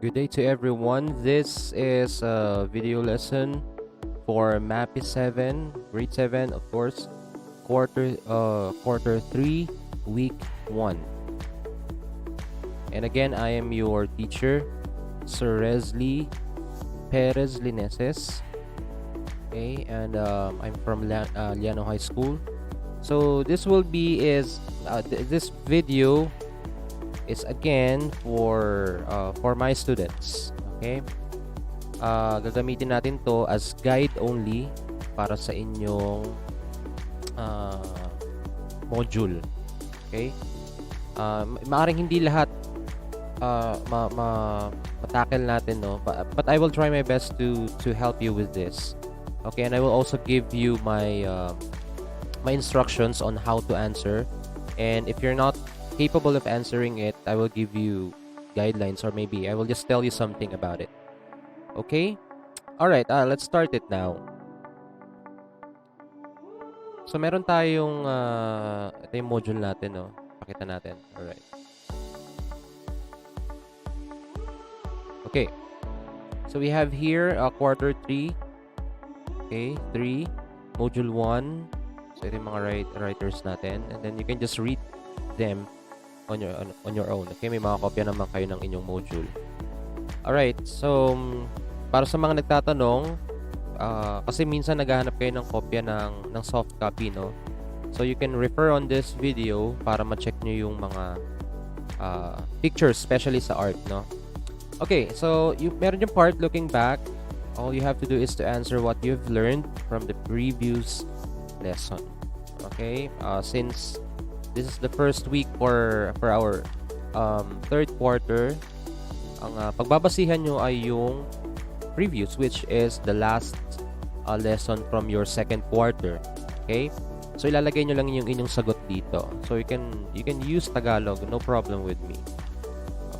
Good day to everyone. This is a video lesson for MAPEH 7, grade 7, of course, quarter 3, week 1. And again, I am your teacher, Sir Resli Perez Lineses. Okay, and I'm from Liano High School. So this will be this video is again for my students. Okay, gagamitin natin to as guide only para sa inyong module. Okay, maaaring hindi lahat matackle natin, no, but I will try my best to help you with this. Okay, and I will also give you my my instructions on how to answer, and if you're not capable of answering it, I will give you guidelines, or maybe I will just tell you something about it. Okay? Alright, let's start it now. So, meron tayong ito yung module natin, no? Pakita natin. Alright. Okay. So, we have here quarter 3. Okay, 3. Module 1. So, ito yung mga writers natin. And then, you can just read them on your own. Okay, may mga kopya naman kayo ng inyong module. Alright, so para sa mga nagtatanong, kasi minsan naghahanap kayo ng kopya ng soft copy, no? So you can refer on this video para ma-check nyo yung mga pictures, especially sa art, no? Okay, so meron yung part looking back. All you have to do is to answer what you've learned from the previous lesson. Okay, since this is the first week for our third quarter, ang pagbabasihan nyo ay yung previous, which is the last lesson from your second quarter. Okay? So ilalagay nyo lang yung inyong sagot dito. So you can use Tagalog, no problem with me.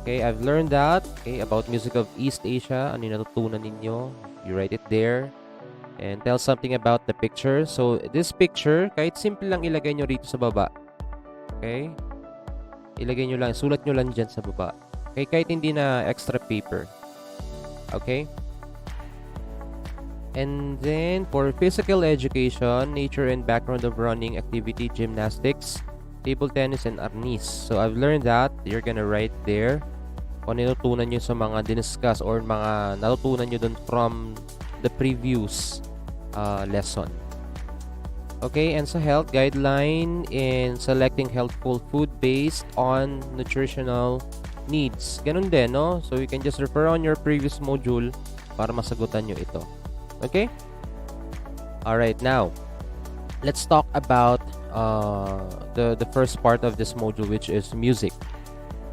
Okay, I've learned that, okay, about music of East Asia. Ano yung natutunan ninyo? You write it there. And tell something about the picture. So this picture, kahit simple lang ilagay nyo rito sa baba. Okay? Ilagay nyo lang, sulat nyo lang dyan sa baba. Okay? Kahit hindi na extra paper. Okay? And then, for physical education, nature and background of running activity, gymnastics, table tennis, and arnis. So, I've learned that. You're gonna write there kung natutunan nyo sa mga diniscuss or mga natutunan nyo dun from the previous lesson. Okay, and sa health guideline in selecting healthful food based on nutritional needs. Ganun din, no? So you can just refer on your previous module para masagutan nyo ito. Okay? Alright, now, let's talk about the first part of this module, which is music.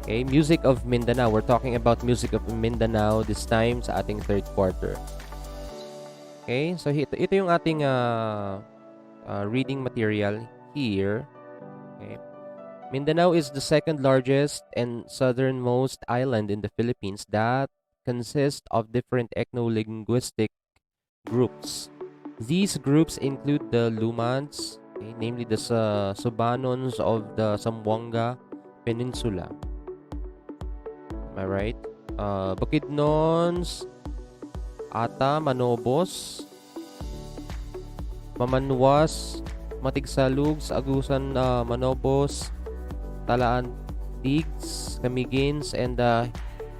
Okay, music of Mindanao. We're talking about music of Mindanao this time sa ating third quarter. Okay, so ito yung ating reading material here. Okay. Mindanao is the second largest and southernmost island in the Philippines that consists of different ethno-linguistic groups. These groups include the Lumans, okay, namely the Subanons of the Zamboanga Peninsula. Am I right? Bukidnons, Ata, Manobos, Mamanwas, Matigsalugs, Agusan, Manobos, Talaan Tigs, Camigins, and the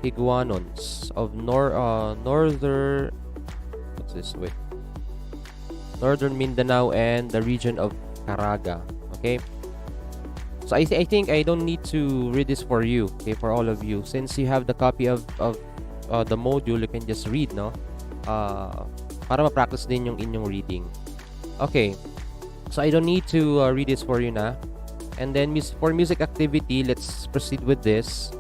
Higuanons of northern Mindanao and the region of Caraga. Okay, so I think I don't need to read this for you, okay, for all of you, since you have the copy of the module. You can just read, no, para ma-practice din yung inyong reading. Okay, so I don't need to read this for you na. And then for music activity, let's proceed with this.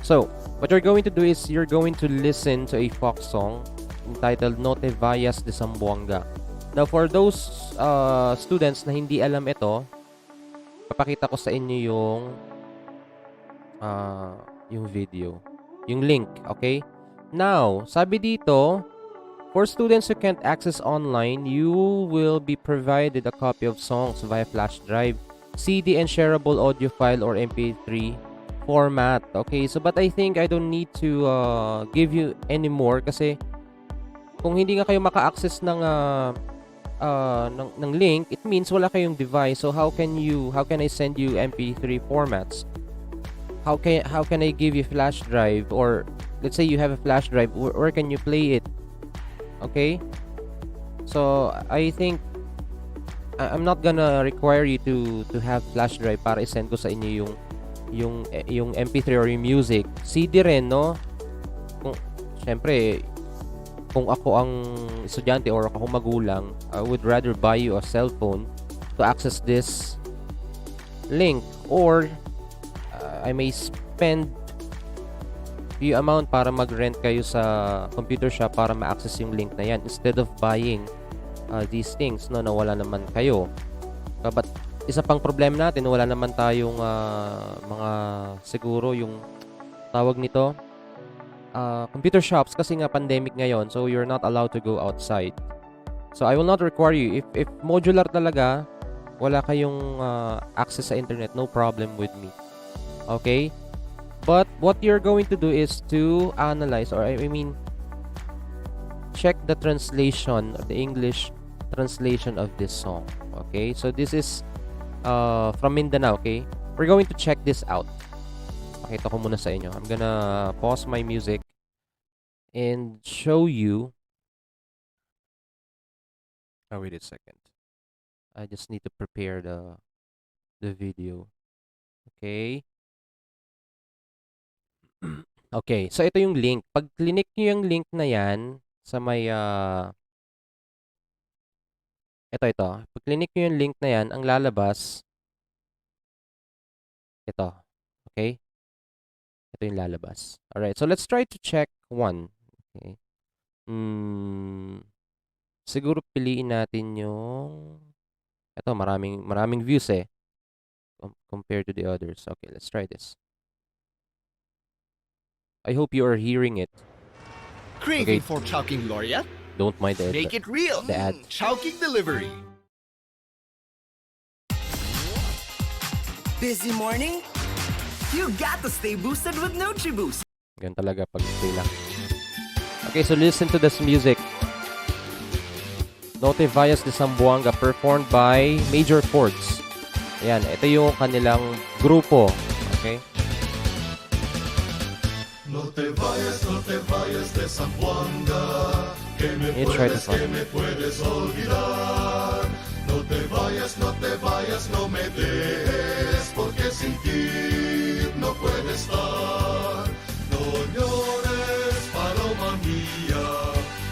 So, what you're going to do is you're going to listen to a folk song entitled Note Vallas de Zamboanga. Now, for those students na hindi alam ito, papakita ko sa inyo yung video, yung link, okay? Now, sabi dito, for students who can't access online, you will be provided a copy of songs via flash drive, CD, and shareable audio file or MP3 format. Okay, so but I think I don't need to give you anymore kasi kung hindi nga kayo maka-access ng link, it means wala kayong device. So how can I send you MP3 formats? How can I give you flash drive, or let's say you have a flash drive, where can you play it? Okay? So I think I'm not gonna require you to have flash drive para i-send ko sa inyo yung MP3 or yung music. CD rin, no? Kung syempre kung ako ang estudyante or ako magulang, I would rather buy you a cell phone to access this link, or I may spend few amount para mag-rent kayo sa computer shop para ma-access yung link na yan instead of buying these things, no, na wala naman kayo. But isa pang problema natin, wala naman tayong mga siguro yung tawag nito computer shops kasi nga pandemic ngayon, so you're not allowed to go outside. So I will not require you if modular talaga, wala kayong access sa internet, no problem with me. Okay? But what you're going to do is to analyze, or I mean check the translation, the English translation of this song. Okay? So this is from Mindanao, okay? We're going to check this out. Pakita ko muna sa inyo. I'm gonna pause my music and show you. Oh, wait a second. I just need to prepare the video. Okay. Okay, so ito yung link. Pag click niyo yung link na yan sa may ito. Pag click niyo yung link na yan, ang lalabas ito. Okay? Ito yung lalabas. Alright, so let's try to check one. Okay. Siguro piliin natin yung ito, maraming views eh compared to the others. Okay, let's try this. I hope you are hearing it. Craving Okay. for Chowking Laureate? Don't mind the Make it real. the ad. Chowking Delivery. Busy morning? You got to stay boosted with NutriBoost. Ganun talaga pag stay lang. Okay, so listen to this music. Note Valles de Zamboanga performed by Major Chords. Ayan, ito yung kanilang grupo. Okay? No te vayas de Zamboanga, que me puedes olvidar. No te vayas, no me dejes, porque sin ti no puedo estar. No llores, paloma mía,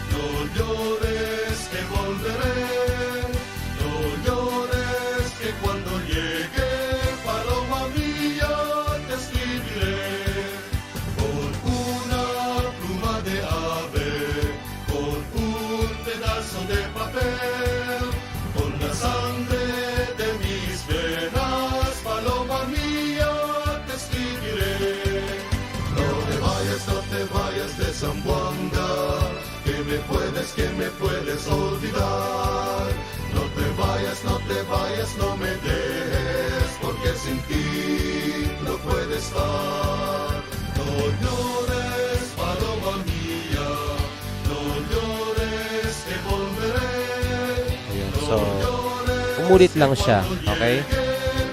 no llores, que volveré. No llores, que cuando llegue, paloma mía, te escribiré. Con una pluma de ave, con un pedazo de papel, con la sangre de mis venas, paloma mía, te escribiré. No te vayas de Zamboanga, que me puedes olvidar. No te vayas, no me dejes, porque sin ti no puedo estar. No llores, paloma mía, no llores, que volveré. Ayun, so, umulit lang siya. Okay?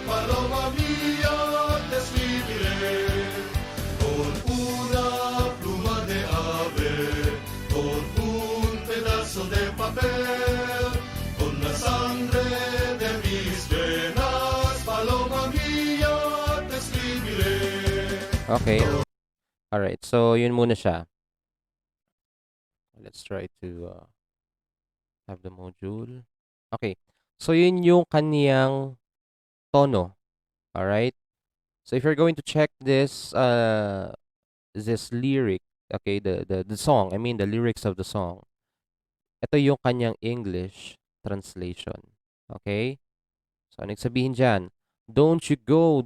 Paloma mía, te escribiré. Con una pluma de ave, con un pedazo de papel, con la sangre de mis venas, paloma mía, te escribiré. Okay. Alright, so yun muna siya. Let's try to have the module. Okay. So yun yung kaniyang tono. Alright? So if you're going to check this lyric, okay, the song, I mean the lyrics of the song. Ito yung kanyang English translation. Okay? So anong sabihin diyan? Don't you go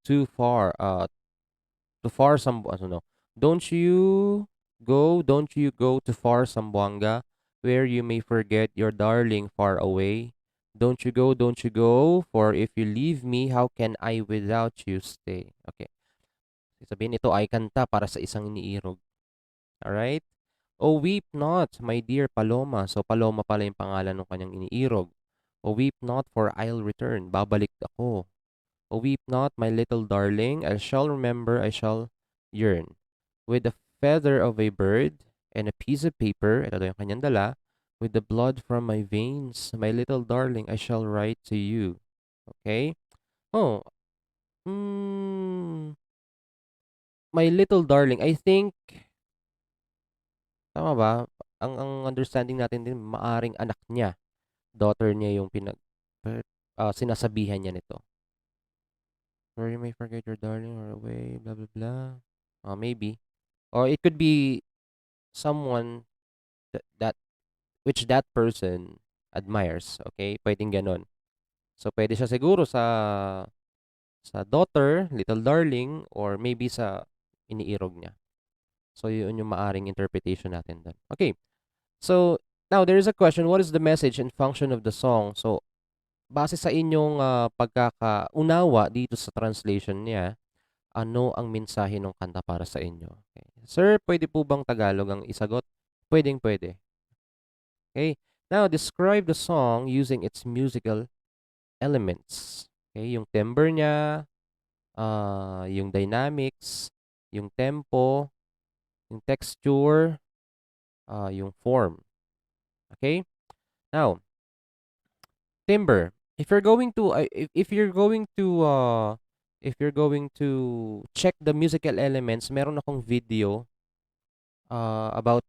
too far to far no. Don't you go to far Zamboanga, where you may forget your darling far away. Don't you go, for if you leave me, how can I without you stay? Okay. Sabihin, ito ay kanta para sa isang iniirog. Alright? Oh, weep not, my dear Paloma. So, Paloma pala yung pangalan ng kanyang iniirog. Oh, weep not, for I'll return. Babalik ako. Oh, weep not, my little darling. I shall remember, I shall yearn. With the feather of a bird and a piece of paper, ito daw yung kanyang dala, with the blood from my veins, my little darling, I shall write to you. Okay? Oh, my little darling, I think, tama ba? Ang understanding natin din, maaring anak niya, daughter niya yung sinasabihan niya nito. Or you may forget your darling or away, blah, blah, blah. Maybe. Or it could be someone that which that person admires. Okay? Pwedeng ganon. So, pwede siya siguro sa daughter, little darling, or maybe sa iniirog niya. So, yun yung maaring interpretation natin doon. Okay. So, now, there is a question. What is the message and function of the song? So, base sa inyong pagkakaunawa dito sa translation niya, ano ang mensahe ng kanta para sa inyo? Okay. Sir, pwede po bang Tagalog ang isagot? Pwedeng pwede. Okay. Now, describe the song using its musical elements. Okay, yung timbre niya, yung dynamics, yung tempo, yung texture, yung form. Okay? Now, timbre. If you're going to check the musical elements, meron akong video about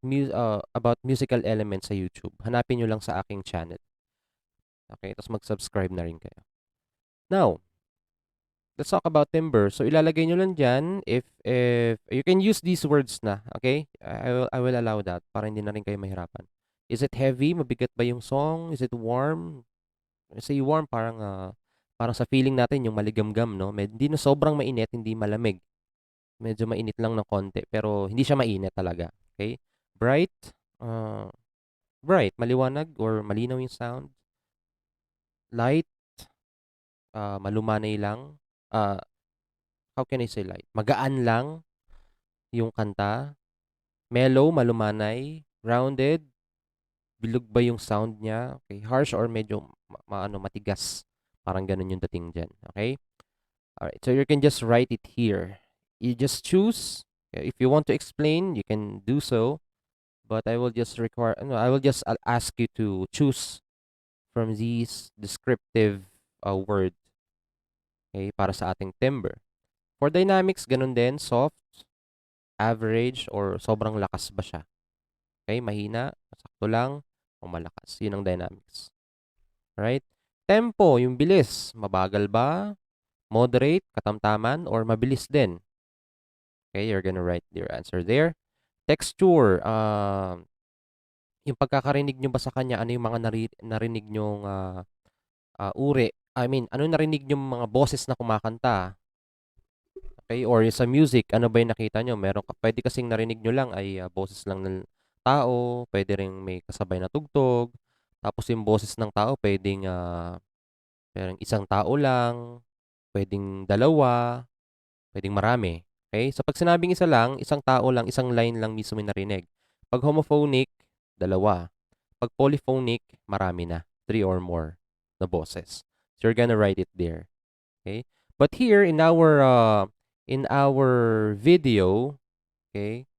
musical elements sa YouTube. Hanapin nyo lang sa aking channel. Okay, tapos mag-subscribe na rin kayo. Now, let's talk about timbre. So ilalagay nyo lang dyan if you can use these words na, okay? I will allow that para hindi na rin kayo mahirapan. Is it heavy? Mabigat ba yung song? Is it warm? Say warm, parang sa feeling natin yung maligamgam, no? Hindi na sobrang mainit, hindi malamig. Medyo mainit lang ng konti, pero hindi siya mainit talaga. Okay? Bright, bright, maliwanag or malinaw yung sound. Light, malumanay lang. How can I say light? Magaan lang yung kanta. Mellow, malumanay. Rounded, bilog ba yung sound niya? Okay, harsh or medyo matigas. Parang ganun yung dating dyan. Okay? Alright, so you can just write it here. You just choose. If you want to explain, you can do so. But I will just ask you to choose from these descriptive word. Okay, para sa ating timbre. For dynamics, ganun din, soft, average, or sobrang lakas ba siya? Okay, mahina, sakto lang, o malakas. Yun ang dynamics. Right? Tempo, yung bilis. Mabagal ba? Moderate, katamtaman, or mabilis din? Okay, you're gonna write your answer there. Texture, yung pagkakarinig nyo ba sa kanya, ano yung mga narinig nyong uri? I mean, ano narinig nyong mga boses na kumakanta? Okay, or sa music, ano ba yung nakita nyo? Pwede kasing narinig nyo lang ay boses lang ng tao, pwede rin may kasabay na tugtog, tapos yung boses ng tao, pwedeng isang tao lang, pwedeng dalawa, pwedeng marami. Okay? So, pag sinabing isa lang, isang tao lang, isang line lang mismo yung narinig. Pag homophonic, dalawa. Pag polyphonic, marami na. 3 or more na boses. So, you're gonna write it there. Okay? But here, in our video, okay?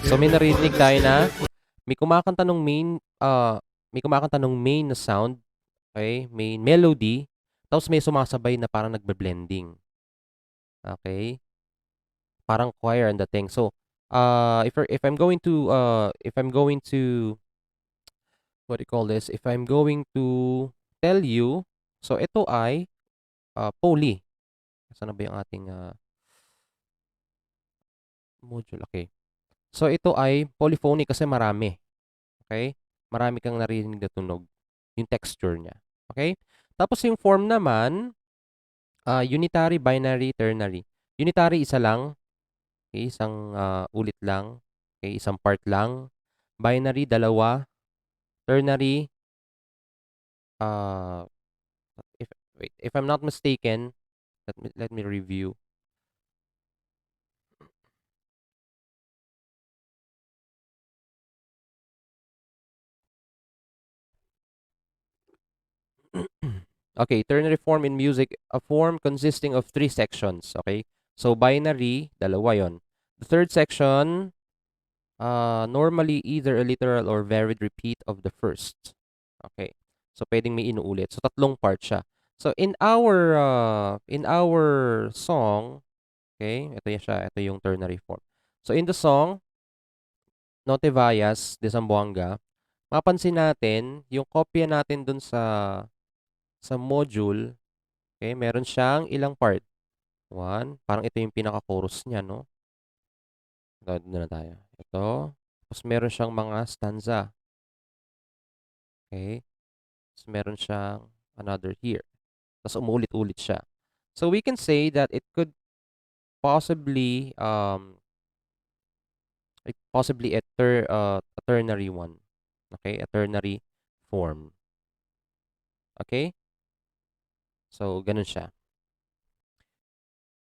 So, may narinig tayo na may kumakanta ng main na sound, okay? Main melody, tapos may sumasabay na parang nagbe-blending. Okay? Parang choir and the thing. So, if I'm going to what do you call this? If I'm going to tell you, so ito ay poly. Saan na ba yung ating module? Okay. So, ito ay polyphonic kasi marami. Okay? Marami kang narinig na tunog. Yung texture niya. Okay? Tapos yung form naman, unitary, binary, ternary. Unitary, isa lang. Okay? Isang ulit lang. Okay? Isang part lang. Binary, dalawa. Ternary, Wait, if I'm not mistaken, let me review. Okay, ternary form in music, a form consisting of three sections. Okay, so binary, dalawa yon. The third section, normally either a literal or varied repeat of the first. Okay, so pwedeng may inuulit. So tatlong part siya. So in our song, okay, ito yan siya, ito yung ternary form. So in the song, Note Valles de Zamboanga, mapansin natin yung kopya natin dun sa module, okay, meron siyang ilang part. One, parang ito yung pinaka-chorus niya, no? Doon na tayo. Ito. Tapos meron siyang mga stanza. Okay? Tapos meron siyang another here. Tapos umulit-ulit siya. So we can say that possibly possibly a ternary one. Okay? A ternary form. Okay? So ganun siya.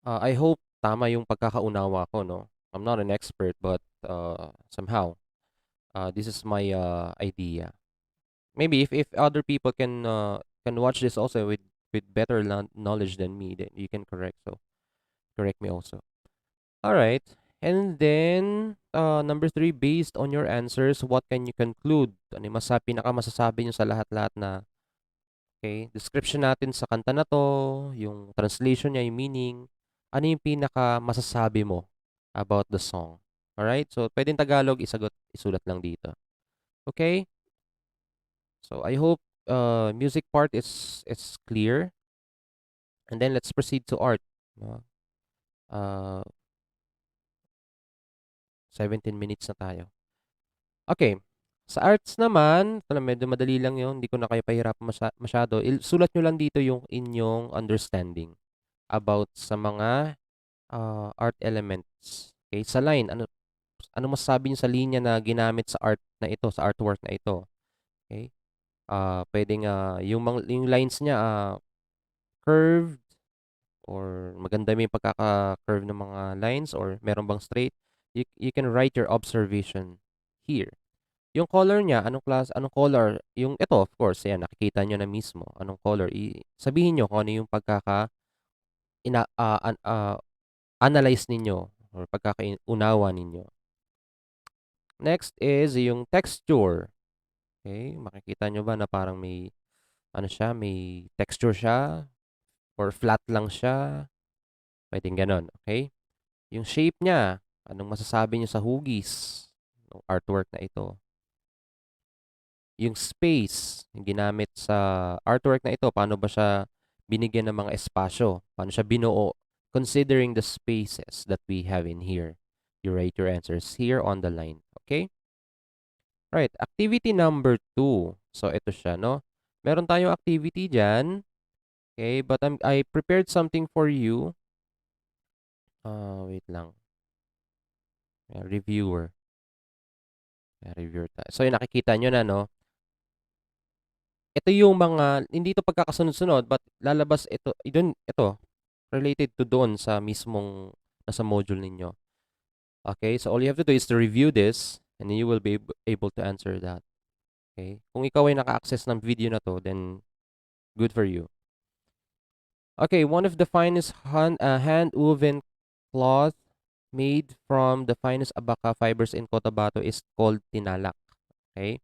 I hope tama yung pagkakaunawa ko, no? I'm not an expert, but somehow this is my idea. Maybe if other people can watch this also with better knowledge than me, then you can correct me also. All right. And then number 3, based on your answers, what can you conclude? Ano yung pinakamasasabi nyo sa lahat-lahat na okay, description natin sa kanta na to, yung translation niya, yung meaning, ano yung pinaka masasabi mo about the song? All right? So pwedeng Tagalog, isulat lang dito. Okay? So I hope music part is clear. And then let's proceed to art. No? Uh, 17 minutes na tayo. Okay. Sa arts naman, ito lang, medyo madali lang yun. Hindi ko na kayo pahirapan masyado. Sulat nyo lang dito yung inyong understanding about sa mga art elements. Okay? Sa line, ano masasabi nyo sa linya na ginamit sa art na ito, sa artwork na ito? Okay? Pwedeng yung lines niya curved or maganda yung pagkaka-curve ng mga lines or meron bang straight. You can write your observation here. Yung color niya, anong color? Yung ito, of course, yan, nakikita nyo na mismo. Anong color? Sabihin nyo kung ano yung analyze ninyo or pagkakaunawa ninyo. Next is yung texture. Okay, makikita nyo ba na parang may may texture siya or flat lang siya. Pwedeng ganon, okay? Yung shape niya, anong masasabi niyo sa hugis ng artwork na ito? Yung space, yung ginamit sa artwork na ito, paano ba siya binigyan ng mga espasyo? Paano siya binuo? Considering the spaces that we have in here. You write your answers here on the line, okay? Right, activity number 2. So, ito siya, no? Meron tayong activity dyan. Okay, but I prepared something for you. Wait lang. Reviewer. Reviewer tayo. So, yung nakikita nyo na, no? Ito yung mga, hindi ito pagkakasunod-sunod, but lalabas ito, related to doon sa mismong, nasa module ninyo. Okay, so all you have to do is to review this, and then you will be able to answer that. Okay, kung ikaw ay naka-access ng video na to, then good for you. Okay, one of the finest hand-woven cloth made from the finest abaca fibers in Cotabato is called tinalak. Okay,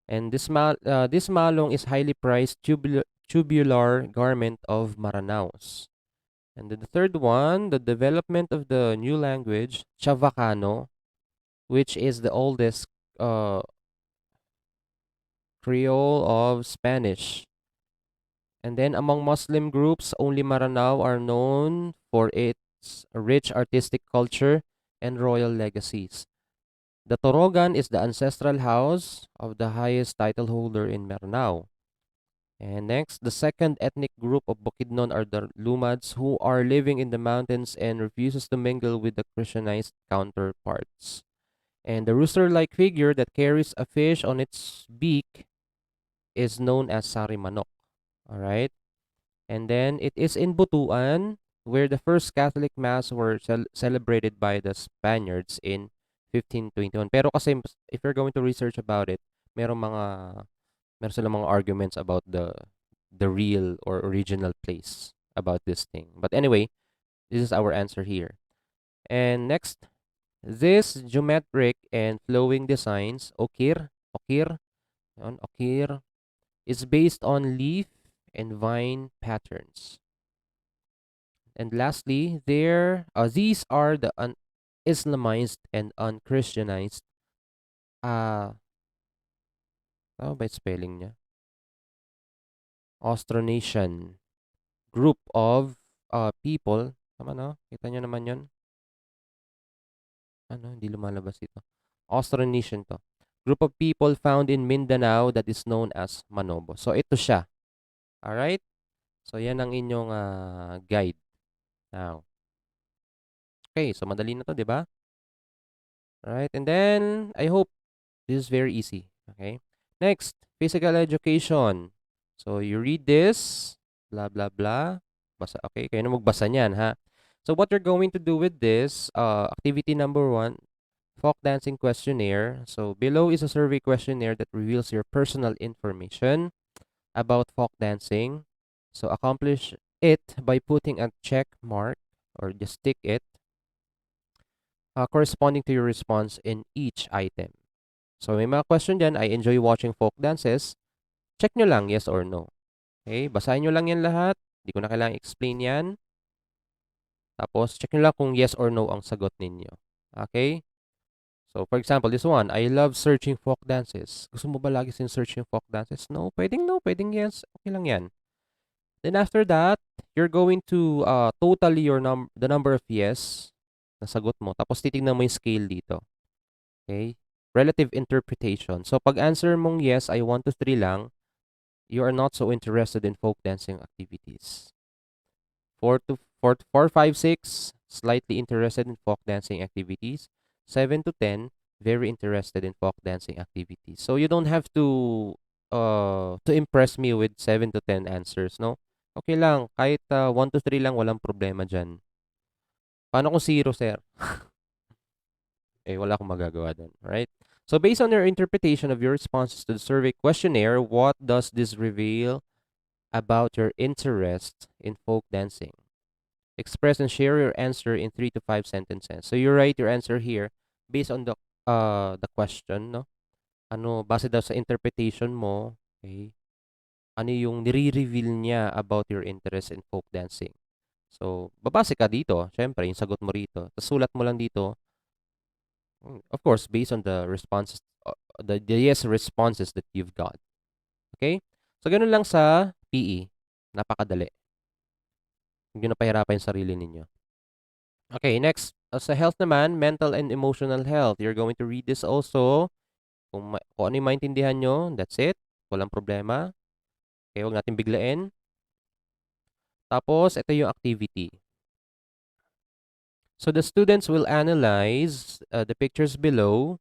and this malong is highly prized tubular garment of Maranaos. And then the third one, the development of the new language, Chavacano, which is the oldest Creole of Spanish. And then among Muslim groups, only Maranao are known for its rich artistic culture and royal legacies. The Torogan is the ancestral house of the highest title holder in Maranao. And next, the second ethnic group of Bukidnon are the Lumads, who are living in the mountains and refuses to mingle with the Christianized counterparts. And the rooster-like figure that carries a fish on its beak is known as Sari Manok. All right? And then it is in Butuan, where the first Catholic Mass were celebrated by the Spaniards in 1521. Pero kasi if you're going to research about it, merong mga meron silang mga arguments about the real or original place about this thing. But anyway, this is our answer here. And next, this geometric and flowing designs, okir, is based on leaf and vine patterns. And lastly, these are the un-Islamized and unchristianized, ano ba yung spelling niya? Austronesian group of people. Tama no? Kita nyo naman yun? Ano, hindi lumalabas ito. Austronesian to. Group of people found in Mindanao that is known as Manobo. So, ito siya. Alright? So, yan ang inyong guide. Now, okay, so madali na to, di ba? Alright, and then, I hope this is very easy. Okay? Next, physical education. So, you read this, blah, blah, blah. Basa, okay, kayo na magbasa niyan, ha? So, what you're going to do with this, activity number 1, folk dancing questionnaire. So, below is a survey questionnaire that reveals your personal information about folk dancing. So, accomplish it by putting a check mark or just tick it corresponding to your response in each item. So, may mga question dyan. I enjoy watching folk dances. Check nyo lang, yes or no. Okay, basahin nyo lang yan lahat. Hindi ko na kailangang explain yan. Tapos, check nyo lang kung yes or no ang sagot ninyo. Okay? So, for example, this one, I love searching folk dances. Gusto mo ba lagi sin-search yung folk dances? No, pwedeng yes. Okay lang yan. Then after that, you're going to total the number of yes na sagot mo. Tapos, titignan mo yung scale dito. Okay? Relative interpretation. So, pag answer mong yes ay 1 to 3 lang, you are not so interested in folk dancing activities. 4, 5, 6, slightly interested in folk dancing activities. 7 to 10, very interested in folk dancing activities. So you don't have to impress me with 7 to 10 answers, no? Okay lang, kahit 1 to 3 lang, walang problema dyan. Paano kung 0, sir? Wala akong magagawa dun, right? So based on your interpretation of your responses to the survey questionnaire, what does this reveal about your interest in folk dancing? Express and share your answer in 3 to 5 sentences. So you write your answer here based on the question, no? Ano, base daw sa interpretation mo, okay? Ano yung nire-reveal niya about your interest in folk dancing? So, babase ka dito, syempre, yung sagot mo rito. Tapos sulat mo lang dito, of course, based on the responses, the yes responses that you've got. Okay? So, ganun lang sa PE. Napakadali. Hindi na pahirapan yung sarili ninyo. Okay, next. Sa health naman, mental and emotional health. You're going to read this also. Kung ano yung maintindihan nyo, that's it. Walang problema. Okay, huwag natin biglain. Tapos, ito yung activity. So, the students will analyze the pictures below.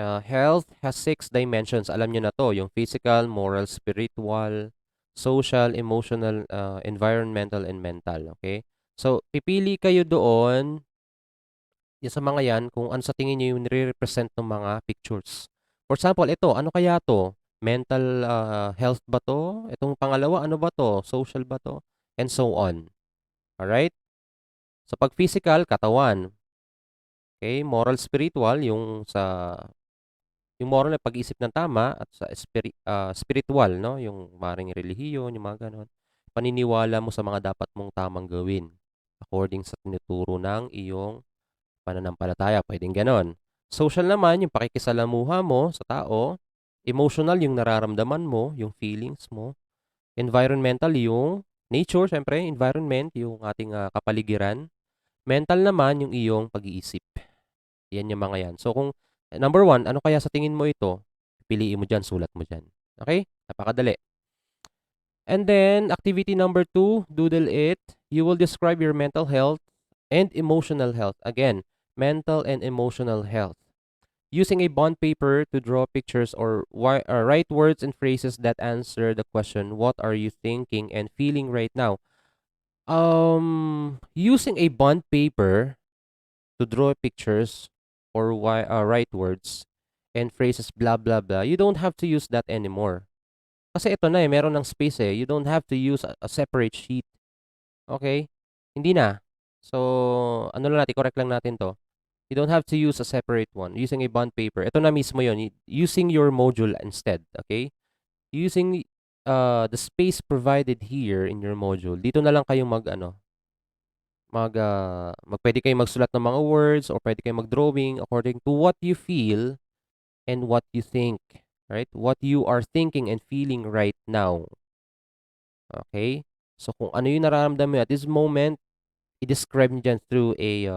Health has 6 dimensions. Alam nyo na to. Yung physical, moral, spiritual, social, emotional, environmental, and mental. Okay? So, pipili kayo doon sa mga yan kung ano sa tingin nyo yung nire-represent ng mga pictures. For example, ito, ano kaya to? Mental health ba to? Itong pangalawa, ano ba to? Social ba to? And so on. Alright? So, pag physical, katawan. Okay? Moral, spiritual, yung moral na pag-iisip ng tama at sa spiritual, no? Yung maring relihiyon, yung mga ganon. Paniniwala mo sa mga dapat mong tamang gawin according sa tinuturo ng iyong pananampalataya. Pwedeng ganon. Social naman, yung pakikisalamuha mo sa tao. Emotional, yung nararamdaman mo, yung feelings mo. Environmental, yung nature, syempre, environment, yung ating kapaligiran. Mental naman, yung iyong pag-iisip. Yan yung mga yan. So, kung number 1, ano kaya sa tingin mo ito? Piliin mo dyan, sulat mo dyan. Okay? Napakadali. And then, activity number 2, doodle it. You will describe your mental health and emotional health. Again, mental and emotional health. Using a bond paper to draw pictures or write words and phrases that answer the question, what are you thinking and feeling right now? Using a bond paper to draw pictures or write words and phrases blah blah blah, you don't have to use that anymore. Kasi ito na meron ng space You don't have to use a separate sheet. Okay? Hindi na. So, ano lang natin, correct lang natin to. You don't have to use a separate one. Using a bond paper. Ito na mismo yon. Using your module instead. Okay? Using the space provided here in your module. Dito na lang kayong pwede kayong magsulat ng mga words or pwede kayong mag-drawing according to what you feel and what you think. Right? What you are thinking and feeling right now. Okay? So, kung ano yung nararamdaman mo at this moment, i-describe nyo dyan through a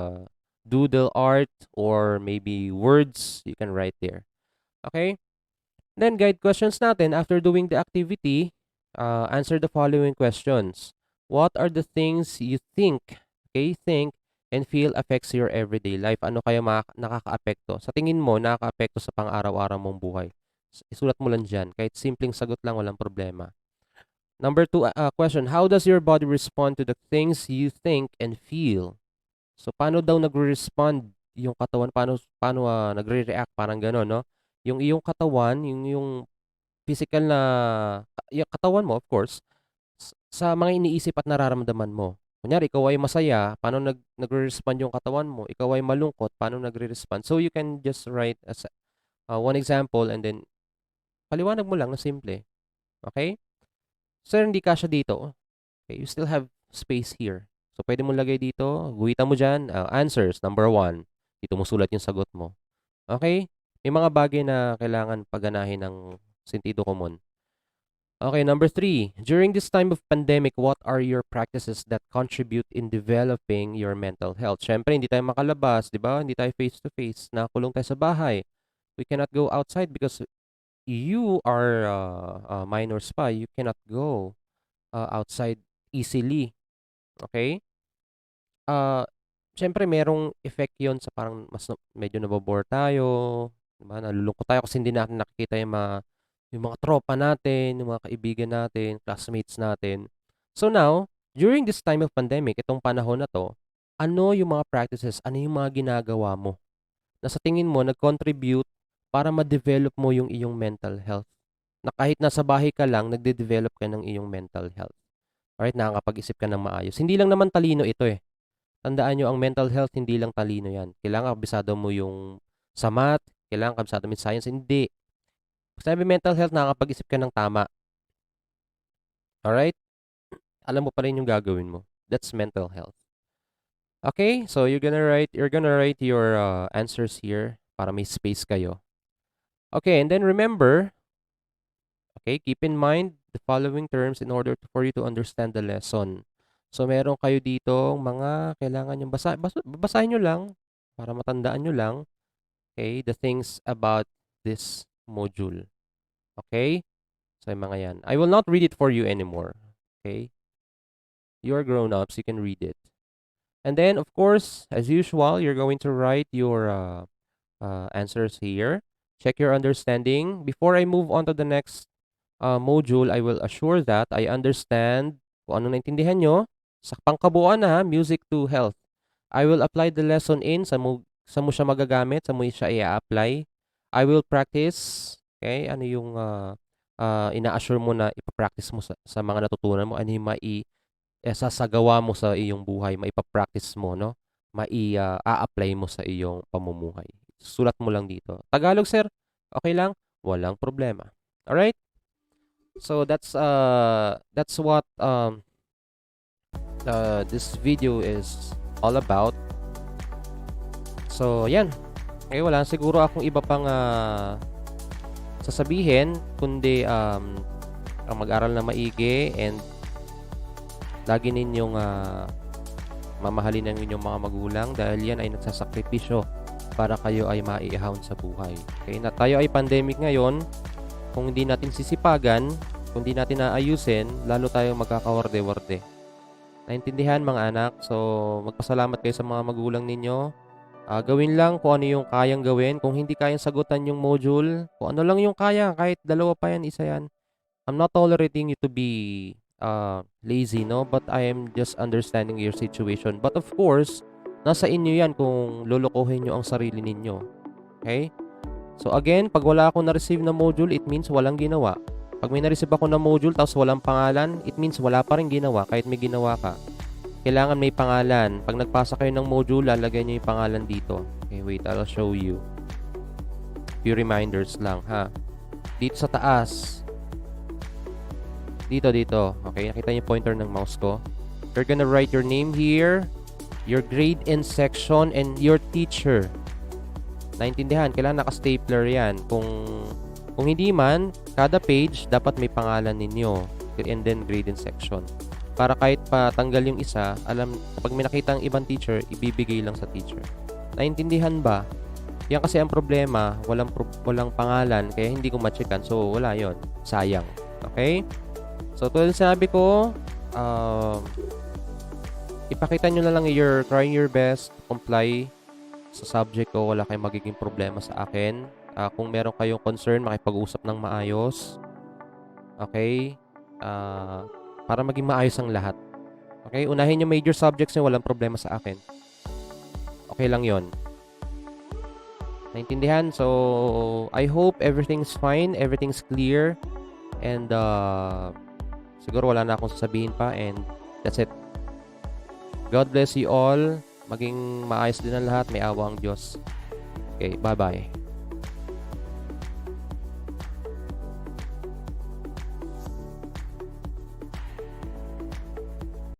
doodle art or maybe words you can write there. Okay? Then, guide questions natin. After doing the activity, answer the following questions. What are the things you think, and feel affects your everyday life? Ano kaya nakaka-apekto? Sa tingin mo, nakaka-apekto sa pang-araw-araw mong buhay? Isulat mo lang dyan. Kahit simpleng sagot lang, walang problema. Number 2 question, how does your body respond to the things you think and feel? So, paano daw nagre-respond yung katawan? Paano nagre-react? Parang gano'n, no? Yung iyong katawan, yung physical na, yung katawan mo, of course, sa mga iniisip at nararamdaman mo. Kunyari, ikaw ay masaya, paano nagre-respond yung katawan mo? Ikaw ay malungkot, paano nagre-respond? So, you can just write as one example and then paliwanag mo lang na simple. Okay? Sir, hindi kasya dito. Okay, you still have space here. So, pwede mo lagay dito. Guhitan mo dyan. Answers, number 1. Dito mo sulat yung sagot mo. Okay? May mga bagay na kailangan pagganahin ng sentido komon. Okay, number 3. During this time of pandemic, what are your practices that contribute in developing your mental health? Siyempre, hindi tayo makalabas, di ba? Hindi tayo face-to-face. Nakulong tayo sa bahay. We cannot go outside because you are minors pa. You cannot go outside easily. Okay? Siyempre, merong effect yon sa parang medyo nabobore tayo. Diba? Nalulungkot tayo kasi hindi natin nakikita yung mga tropa natin, yung mga kaibigan natin, classmates natin. So now, during this time of pandemic, itong panahon na to, ano yung mga practices, ano yung mga ginagawa mo na sa tingin mo nag-contribute para ma-develop mo yung iyong mental health? Na kahit nasa bahay ka lang, nagde-develop ka ng iyong mental health. Alright, nakakapag-isip ka ng maayos. Hindi lang naman talino ito eh. Tandaan nyo, ang mental health, hindi lang talino yan. Kailangan kabisado mo yung sa math, kailangan kabisado mo yung science. Hindi. Sabi mental health, nakakapag-isip ka ng tama. Alright? Alam mo pa rin yung gagawin mo. That's mental health. Okay? So, you're gonna write your answers here para may space kayo. Okay, and then remember, okay, keep in mind the following terms in order for you to understand the lesson. So, meron kayo dito mga kailangan yung basahin nyo lang para matandaan nyo lang, okay, the things about this module. Okay? So, yung mga yan. I will not read it for you anymore. Okay? You are grown-ups, you can read it. And then, of course, as usual, you're going to write your answers here. Check your understanding. Before I move on to the next module, I will assure that I understand kung ano naintindihan nyo. Sa pangkabuuan na, music to health. I will apply the lesson in sa mo siya magagamit, sa mo siya i-apply. I will practice. Okay? Ano yung ina-assure mo na ipapractice mo sa mga natutunan mo? Ano yung sasagawa mo sa iyong buhay? Maipapractice mo, no? A-apply mo sa iyong pamumuhay. Sulat mo lang dito. Tagalog, sir? Okay lang? Walang problema. Alright? So, that's what this video is all about. So, yan. Okay, wala siguro akong iba pang sasabihin, kundi ang mag-aral na maigi and lagi ninyong mamahalin ang inyong mga magulang dahil yan ay nagsasakripisyo para kayo ay maiihahon sa buhay. Okay, na tayo ay pandemic ngayon, kung hindi natin sisipagan, kung hindi natin naayusin, lalo tayo magkakawarde-warde. Naintindihan mga anak? So, magpasalamat kayo sa mga magulang ninyo Gawin lang kung ano yung kayang gawin. Kung hindi kayang sagutan yung module, kung ano lang yung kaya, kahit dalawa pa yan, isa yan. I'm not tolerating you to be lazy, no? But I am just understanding your situation. But of course, nasa inyo yan kung lulukuhin nyo ang sarili ninyo. Okay? So again, pag wala akong na-receive na module, it means walang ginawa. Pag may na-receive ako na module tapos walang pangalan, it means wala pa rin ginawa kahit may ginawa ka. Kailangan may pangalan. Pag nagpasa kayo ng module, lalagay nyo yung pangalan dito. Okay, wait, I'll show you. Few reminders lang, ha? Dito sa taas. Dito. Okay, nakita niyo yung pointer ng mouse ko. You're gonna write your name here, your grade and section, and your teacher. Naintindihan, kailangan naka-stapler yan. Kung hindi man, kada page, dapat may pangalan ninyo. And then grade and section. Para kahit patanggal yung isa, alam, kapag may nakita ang ibang teacher, ibibigay lang sa teacher. Naintindihan ba? Yan kasi ang problema, walang pangalan, kaya hindi ko ma-checkan. So, wala yon, sayang. Okay? So, tulad sinabi ko, ipakita nyo na lang you're trying your best to comply sa subject ko. Wala kayong magiging problema sa akin. Kung meron kayong concern, makipag-usap ng maayos. Okay? Para maging maayos ang lahat. Okay? Unahin yung major subjects nyo, walang problema sa akin. Okay lang yon. Naintindihan? So, I hope everything's fine, everything's clear, and siguro wala na akong sasabihin pa, and that's it. God bless you all. Maging maayos din ang lahat. May awa ang Diyos. Okay, bye-bye.